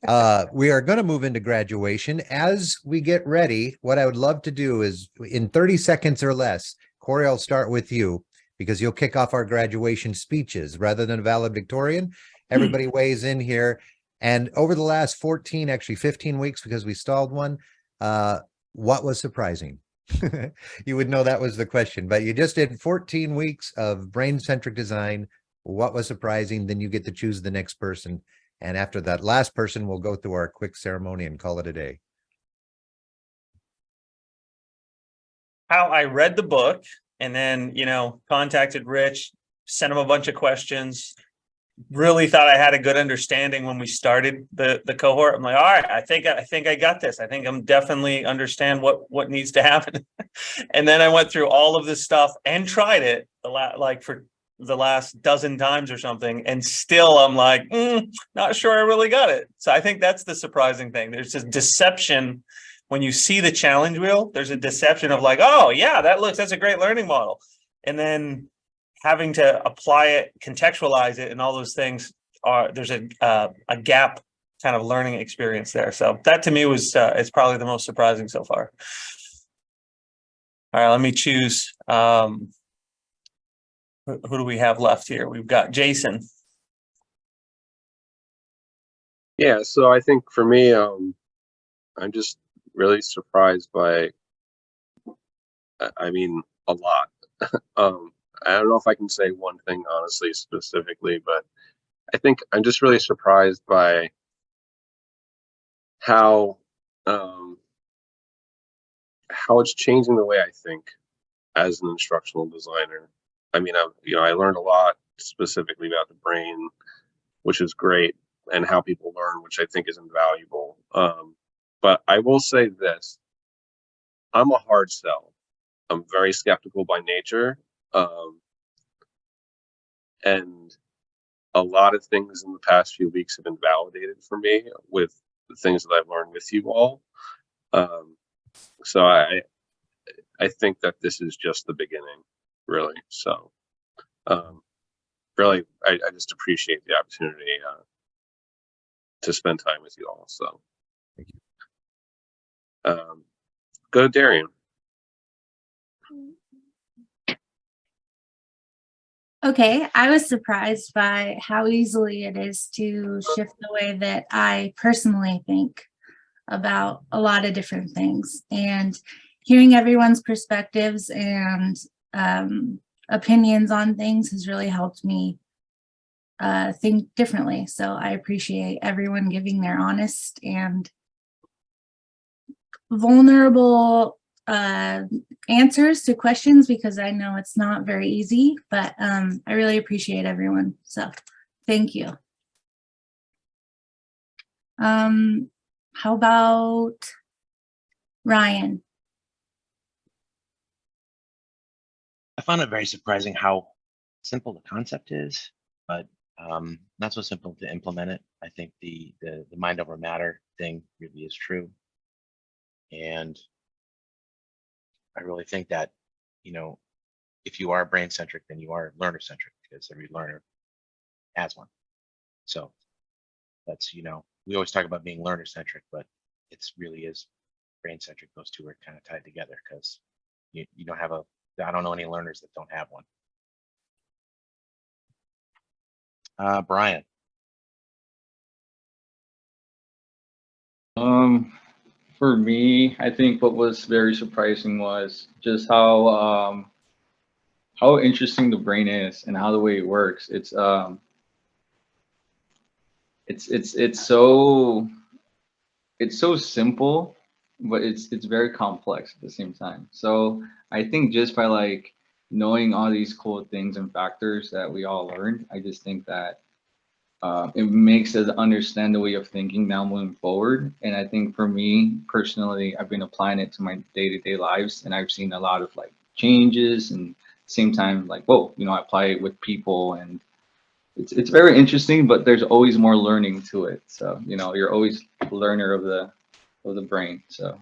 We are going to move into graduation. As we get ready, what I would love to do is in 30 seconds or less, Corey, I'll start with you because you'll kick off our graduation speeches rather than a valedictorian. Everybody weighs in here. And over the last 14, actually 15 weeks, because we stalled one, what was surprising? You would know that was the question, but you just did 14 weeks of brain-centric design. What was surprising? Then you get to choose the next person. And after that last person, we'll go through our quick ceremony and call it a day. How I read the book and then, contacted Rich, sent him a bunch of questions, really thought I had a good understanding when we started the cohort. I'm like, all right, I think I got this. I think I'm definitely understand what needs to happen. And then I went through all of this stuff and tried it for the last dozen times or something, and still I'm like, not sure I really got it. So I think that's the surprising thing. There's this deception when you see the challenge wheel. There's a deception of like, oh yeah, that's a great learning model, and then having to apply it, contextualize it, and all those things there's a gap kind of learning experience there. So that to me was it's probably the most surprising so far. All right, let me choose. Who do we have left here? We've got Jason. Yeah, so I think for me, I'm just really surprised by, a lot. I don't know if I can say one thing honestly specifically, but I think I'm just really surprised by how it's changing the way I think as an instructional designer. I learned a lot specifically about the brain, which is great, and how people learn, which I think is invaluable. But I will say this: I'm a hard sell. I'm very skeptical by nature. And a lot of things in the past few weeks have been validated for me with the things that I've learned with you all. So I think that this is just the beginning, really. So really, I just appreciate the opportunity to spend time with you all. So thank you. Go to Darian. Okay, I was surprised by how easily it is to shift the way that I personally think about a lot of different things, and hearing everyone's perspectives and opinions on things has really helped me think differently. So I appreciate everyone giving their honest and vulnerable answers to questions, because I know it's not very easy, but I really appreciate everyone. So thank you. How about Ryan? I found it very surprising how simple the concept is, but not so simple to implement it. I think the mind over matter thing really is true. And I really think that, if you are brain-centric, then you are learner-centric, because every learner has one. So that's, we always talk about being learner-centric, but it's really is brain-centric. Those two are kind of tied together, because you don't have I don't know any learners that don't have one. Brian. For me, I think what was very surprising was just how interesting the brain is and how the way it works. It's so simple, but it's very complex at the same time. So I think just by knowing all these cool things and factors that we all learned, I just think that it makes us understand the way of thinking now moving forward. And I think for me personally, I've been applying it to my day-to-day lives, and I've seen a lot of changes, and same time whoa, I apply it with people, and it's very interesting, but there's always more learning to it. So you're always a learner of the brain. So